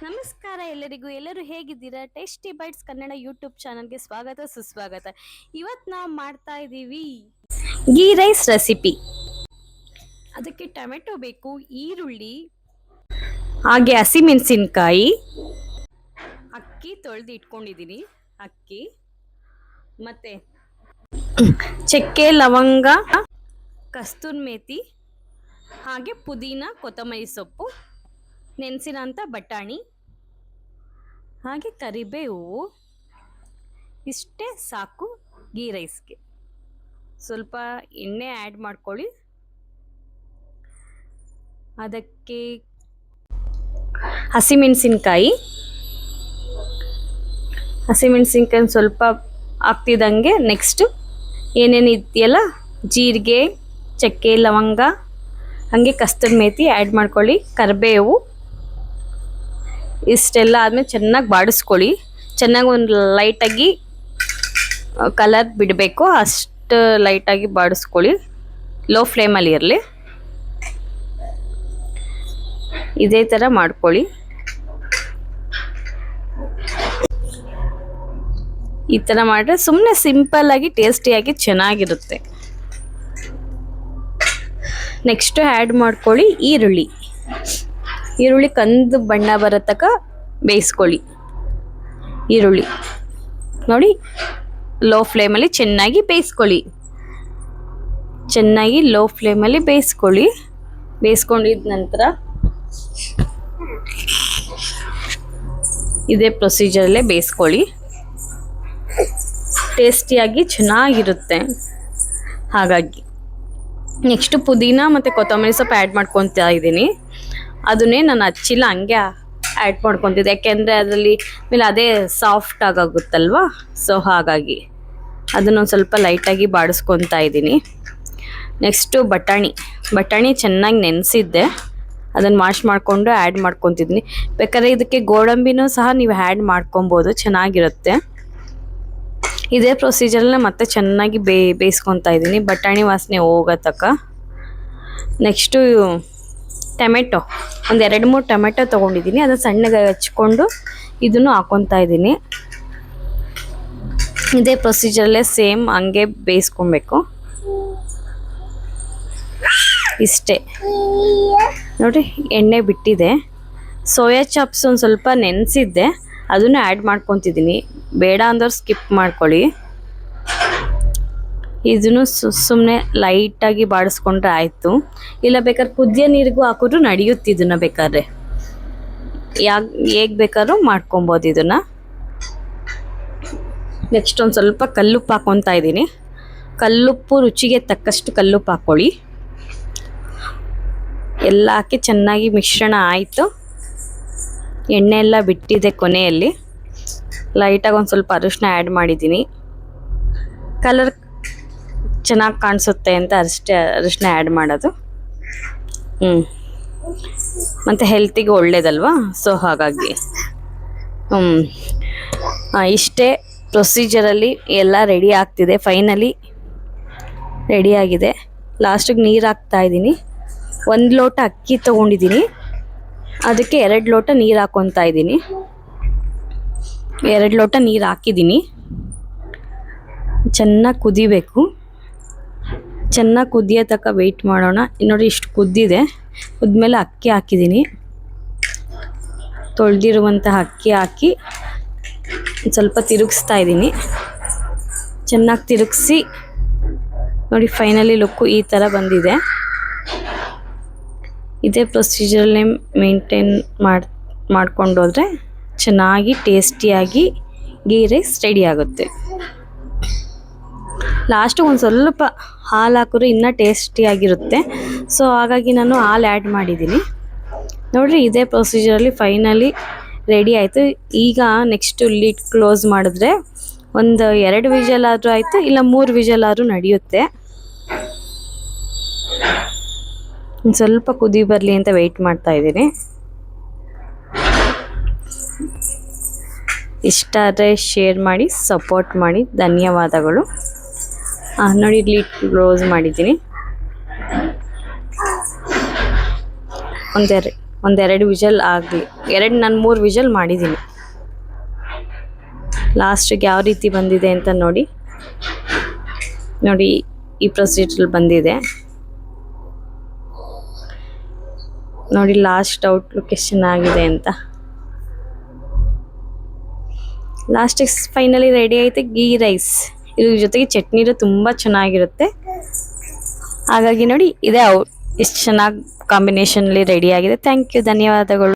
ನಮಸ್ಕಾರ ಎಲ್ಲರಿಗೂ. ಎಲ್ಲರೂ ಹೇಗಿದ್ದೀರಾ? ಟೇಸ್ಟಿ ಬೈಟ್ಸ್ ಕನ್ನಡ ಯೂಟ್ಯೂಬ್ ಚಾನಲ್ಗೆ ಸ್ವಾಗತ ಸುಸ್ವಾಗತ. ಇವತ್ತು ನಾವು ಮಾಡ್ತಾ ಇದ್ದೀವಿ ಗೀ ರೈಸ್ ರೆಸಿಪಿ. ಅದಕ್ಕೆ ಟೊಮೆಟೊ ಬೇಕು, ಈರುಳ್ಳಿ, ಹಾಗೆ ಹಸಿಮೆಣಸಿನ್ಕಾಯಿ, ಅಕ್ಕಿ ತೊಳೆದು ಇಟ್ಕೊಂಡಿದ್ದೀನಿ, ಅಕ್ಕಿ ಮತ್ತೆ ಚಕ್ಕೆ, ಲವಂಗ, ಕಸ್ತೂರಿ ಮೇಥಿ, ಹಾಗೆ ಪುದೀನ, ಕೊತ್ತಂಬರಿ ಸೊಪ್ಪು, ನೆನೆಸಿರೋಂಥ ಬಟಾಣಿ, ಹಾಗೆ ಕರಿಬೇವು. ಇಷ್ಟೇ ಸಾಕು ಗೀ ರೈಸ್ಗೆ. ಸ್ವಲ್ಪ ಎಣ್ಣೆ ಆ್ಯಡ್ ಮಾಡ್ಕೊಳ್ಳಿ. ಅದಕ್ಕೆ ಹಸಿಮೆಣಸಿನ್ಕಾಯಿ ಸ್ವಲ್ಪ ಹಾಕ್ತಿದ್ದಂಗೆ ನೆಕ್ಸ್ಟು ಏನೇನು ಇದೆಯಲ್ಲ, ಜೀರಿಗೆ, ಚಕ್ಕೆ, ಲವಂಗ, ಹಾಗೆ ಕಸ್ತೂರಿ ಮೇಥಿ ಆ್ಯಡ್ ಮಾಡ್ಕೊಳ್ಳಿ, ಕರಿಬೇವು. ಇಷ್ಟೆಲ್ಲ ಆದಮೇಲೆ ಚೆನ್ನಾಗಿ ಬಾಡಿಸ್ಕೊಳ್ಳಿ. ಚೆನ್ನಾಗಿ ಒಂದು ಲೈಟಾಗಿ ಕಲರ್ ಬಿಡಬೇಕು, ಅಷ್ಟು ಲೈಟಾಗಿ ಬಾಡಿಸ್ಕೊಳ್ಳಿ. ಲೋ ಫ್ಲೇಮಲ್ಲಿ ಇರಲಿ. ಇದೇ ಥರ ಮಾಡ್ಕೊಳ್ಳಿ. ಈ ಥರ ಮಾಡಿದ್ರೆ ಸುಮ್ಮನೆ ಸಿಂಪಲ್ಲಾಗಿ ಟೇಸ್ಟಿಯಾಗಿ ಚೆನ್ನಾಗಿರುತ್ತೆ. ನೆಕ್ಸ್ಟ್ ಆ್ಯಡ್ ಮಾಡ್ಕೊಳ್ಳಿ ಈರುಳ್ಳಿ ಕಂದು ಬಣ್ಣ ಬರೋ ತನಕ ಬೇಯಿಸ್ಕೊಳ್ಳಿ. ಈರುಳ್ಳಿ ನೋಡಿ, ಲೋ ಫ್ಲೇಮಲ್ಲಿ ಚೆನ್ನಾಗಿ ಬೇಯಿಸ್ಕೊಳ್ಳಿ. ಬೇಯಿಸ್ಕೊಂಡಿದ ನಂತರ ಇದೇ ಪ್ರೊಸೀಜರಲ್ಲೇ ಬೇಯಿಸ್ಕೊಳ್ಳಿ. ಟೇಸ್ಟಿಯಾಗಿ ಚೆನ್ನಾಗಿರುತ್ತೆ. ಹಾಗಾಗಿ ನೆಕ್ಸ್ಟ್ ಪುದೀನ ಮತ್ತು ಕೊತ್ತಂಬರಿ ಸೊಪ್ಪು ಆ್ಯಡ್ ಮಾಡ್ಕೊತಾ ಇದ್ದೀನಿ. ಅದನ್ನೇ ನಾನು ಹಚ್ಚಿಲ್ಲ, ಹಂಗೆ ಆ್ಯಡ್ ಮಾಡ್ಕೊತಿದ್ದೆ, ಯಾಕೆಂದರೆ ಅದರಲ್ಲಿ ಮೇಲೆ ಅದೇ ಸಾಫ್ಟ್ ಆಗುತ್ತಲ್ವ. ಸೊ ಹಾಗಾಗಿ ಅದನ್ನೊಂದು ಸ್ವಲ್ಪ ಲೈಟಾಗಿ ಬಾಡಿಸ್ಕೊತಾ ಇದ್ದೀನಿ. ನೆಕ್ಸ್ಟು ಬಟಾಣಿ ಚೆನ್ನಾಗಿ ನೆನೆಸಿದ್ದೆ, ಅದನ್ನು ವಾಶ್ ಮಾಡಿಕೊಂಡು ಆ್ಯಡ್ ಮಾಡ್ಕೊತಿದ್ದೀನಿ. ಬೇಕಾದ್ರೆ ಇದಕ್ಕೆ ಗೋಡಂಬಿನೂ ಸಹ ನೀವು ಆ್ಯಡ್ ಮಾಡ್ಕೊಬೋದು, ಚೆನ್ನಾಗಿರುತ್ತೆ. ಇದೇ ಪ್ರೊಸೀಜರ್ನ ಮತ್ತೆ ಚೆನ್ನಾಗಿ ಬೇಯಿಸ್ಕೊತಾ ಇದ್ದೀನಿ, ಬಟಾಣಿ ವಾಸನೆ ಹೋಗೋ ತನಕ. ನೆಕ್ಸ್ಟು ಟೊಮೆಟೊ, ಒಂದು 2-3 ಟೊಮೆಟೊ ತೊಗೊಂಡಿದ್ದೀನಿ, ಅದನ್ನು ಸಣ್ಣಗೆ ಹಚ್ಕೊಂಡು ಇದನ್ನು ಹಾಕ್ಕೊತಾ ಇದ್ದೀನಿ. ಇದೇ ಪ್ರೊಸೀಜರಲ್ಲೇ ಸೇಮ್ ಹಂಗೆ ಬೇಯಿಸ್ಕೊಬೇಕು. ಇಷ್ಟೇ ನೋಡಿ, ಎಣ್ಣೆ ಬಿಟ್ಟಿದೆ. ಸೋಯಾ ಚಾಪ್ಸ್ ಒಂದು ಸ್ವಲ್ಪ ನೆನೆಸಿದ್ದೆ, ಅದನ್ನು ಆ್ಯಡ್ ಮಾಡ್ಕೊತಿದ್ದೀನಿ. ಬೇಡ ಅಂದವ್ರು ಸ್ಕಿಪ್ ಮಾಡ್ಕೊಳ್ಳಿ. ಇದನ್ನು ಸುಮ್ಮನೆ ಲೈಟಾಗಿ ಬಾಡಿಸ್ಕೊಂಡ್ರೆ ಆಯಿತು. ಇಲ್ಲ ಬೇಕಾದ್ರೆ ಕುದಿಯೋ ನೀರಿಗೂ ಹಾಕಿದ್ರು ನಡೆಯುತ್ತೆ. ಇದನ್ನು ಬೇಕಾದ್ರೆ ಹೇಗೆ ಬೇಕಾದ್ರೂ ಮಾಡ್ಕೊಬೋದು ಇದನ್ನು. ನೆಕ್ಸ್ಟ್ ಒಂದು ಸ್ವಲ್ಪ ಕಲ್ಲುಪ್ಪು ಹಾಕ್ಕೊತಾ ಇದ್ದೀನಿ. ಕಲ್ಲುಪ್ಪು ರುಚಿಗೆ ತಕ್ಕಷ್ಟು ಕಲ್ಲುಪ್ಪು ಹಾಕ್ಕೊಳ್ಳಿ. ಎಲ್ಲ ಹಾಕಿ ಚೆನ್ನಾಗಿ ಮಿಶ್ರಣ ಆಯಿತು. ಎಣ್ಣೆ ಎಲ್ಲ ಬಿಟ್ಟಿದೆ ಕೊನೆಯಲ್ಲಿ. ಲೈಟಾಗಿ ಒಂದು ಸ್ವಲ್ಪ ಅರಿಶಿನ ಆ್ಯಡ್ ಮಾಡಿದ್ದೀನಿ, ಕಲರ್ ಚೆನ್ನಾಗಿ ಕಾಣಿಸುತ್ತೆ ಅಂತ ಅಷ್ಟೇ ಅರಿಶಿನ ಆ್ಯಡ್ ಮಾಡೋದು. ಮತ್ತು ಹೆಲ್ತಿಗೆ ಒಳ್ಳೇದಲ್ವಾ, ಸೊ ಹಾಗಾಗಿ ಇಷ್ಟೇ ಪ್ರೊಸೀಜರಲ್ಲಿ ಎಲ್ಲ ರೆಡಿ ಆಗ್ತಿದೆ. ಫೈನಲಿ ರೆಡಿಯಾಗಿದೆ. ಲಾಸ್ಟಿಗೆ ನೀರು ಹಾಕ್ತಾಯಿದ್ದೀನಿ. 1 ಲೋಟ ಅಕ್ಕಿ ತೊಗೊಂಡಿದ್ದೀನಿ, ಅದಕ್ಕೆ 2 ಲೋಟ ನೀರು ಹಾಕ್ಕೊತಾ ಇದ್ದೀನಿ. 2 ಲೋಟ ನೀರು ಹಾಕಿದ್ದೀನಿ. ಚೆನ್ನಾಗಿ ಕುದಿಬೇಕು. ಚೆನ್ನಾಗಿ ಕುದಿಯೋ ತನಕ ವೆಯ್ಟ್ ಮಾಡೋಣ. ನೋಡಿ, ಇಷ್ಟು ಕುದ್ದಿದೆ. ಕುದ್ಮೇಲೆ ಅಕ್ಕಿ ಹಾಕಿದ್ದೀನಿ. ತೊಳೆದಿರುವಂತಹ ಅಕ್ಕಿ ಹಾಕಿ ಸ್ವಲ್ಪ ತಿರುಗಿಸ್ತಾ ಇದ್ದೀನಿ. ಚೆನ್ನಾಗಿ ತಿರುಗಿಸಿ ನೋಡಿ, ಫೈನಲಿ ಲುಕ್ಕು ಈ ಥರ ಬಂದಿದೆ. ಇದೇ ಪ್ರೊಸೀಜರಲ್ಲೇ ಮೇಂಟೈನ್ ಮಾಡ್ಕೊಂಡೋದ್ರೆ ಚೆನ್ನಾಗಿ ಟೇಸ್ಟಿಯಾಗಿ ಗೀ ರೈಸ್ ರೆಡಿ ಆಗುತ್ತೆ. ಲಾಸ್ಟು ಒಂದು ಸ್ವಲ್ಪ ಹಾಲು ಹಾಕಿದ್ರೆ ಇನ್ನೂ ಟೇಸ್ಟಿಯಾಗಿರುತ್ತೆ. ಸೊ ಹಾಗಾಗಿ ನಾನು ಹಾಲು ಆ್ಯಡ್ ಮಾಡಿದ್ದೀನಿ. ನೋಡಿರಿ, ಇದೇ ಪ್ರೊಸೀಜರಲ್ಲಿ ಫೈನಲಿ ರೆಡಿ ಆಯಿತು. ಈಗ ನೆಕ್ಸ್ಟು ಲಿಡ್ ಕ್ಲೋಸ್ ಮಾಡಿದ್ರೆ ಒಂದು 2 ವಿಷಲ್ ಆದರೂ ಆಯಿತು, ಇಲ್ಲ 3 ವಿಷಲ್ ಆದರೂ ನಡೆಯುತ್ತೆ. ಒಂದು ಸ್ವಲ್ಪ ಕುದಿ ಬರಲಿ ಅಂತ ವೆಯ್ಟ್ ಮಾಡ್ತಾ ಇದ್ದೀನಿ. ಇಷ್ಟ ಆದರೆ ಶೇರ್ ಮಾಡಿ, ಸಪೋರ್ಟ್ ಮಾಡಿ. ಧನ್ಯವಾದಗಳು. ನೋಡಿ, ಲಿಡ್ ಕ್ಲೋಸ್ ಮಾಡಿದ್ದೀನಿ. ಒಂದೆರಡು ಒಂದೆರಡು ವಿಷಲ್ ಆಗಲಿ. ನಾನು 3 ವಿಷಲ್ ಮಾಡಿದ್ದೀನಿ. ಲಾಸ್ಟಿಗೆ ಯಾವ ರೀತಿ ಬಂದಿದೆ ಅಂತ ನೋಡಿ. ನೋಡಿ ಈ ಪ್ರೊಸೀಜರ್ ಬಂದಿದೆ ನೋಡಿ. ಲಾಸ್ಟ್ ಔಟ್ಲುಕ್ ಎಷ್ಟು ಚೆನ್ನಾಗಿದೆ ಅಂತ. ಲಾಸ್ಟಿಗೆ ಫೈನಲಿ ರೆಡಿ ಆಯ್ತು ಗೀ ರೈಸ್. ಇದ್ರ ಜೊತೆಗೆ ಚಟ್ನಿರು ತುಂಬ ಚೆನ್ನಾಗಿರುತ್ತೆ. ಹಾಗಾಗಿ ನೋಡಿ ಇದೇ ಎಷ್ಟು ಚೆನ್ನಾಗಿ ಕಾಂಬಿನೇಷನಲ್ಲಿ ರೆಡಿ ಆಗಿದೆ. ಥ್ಯಾಂಕ್ ಯು, ಧನ್ಯವಾದಗಳು.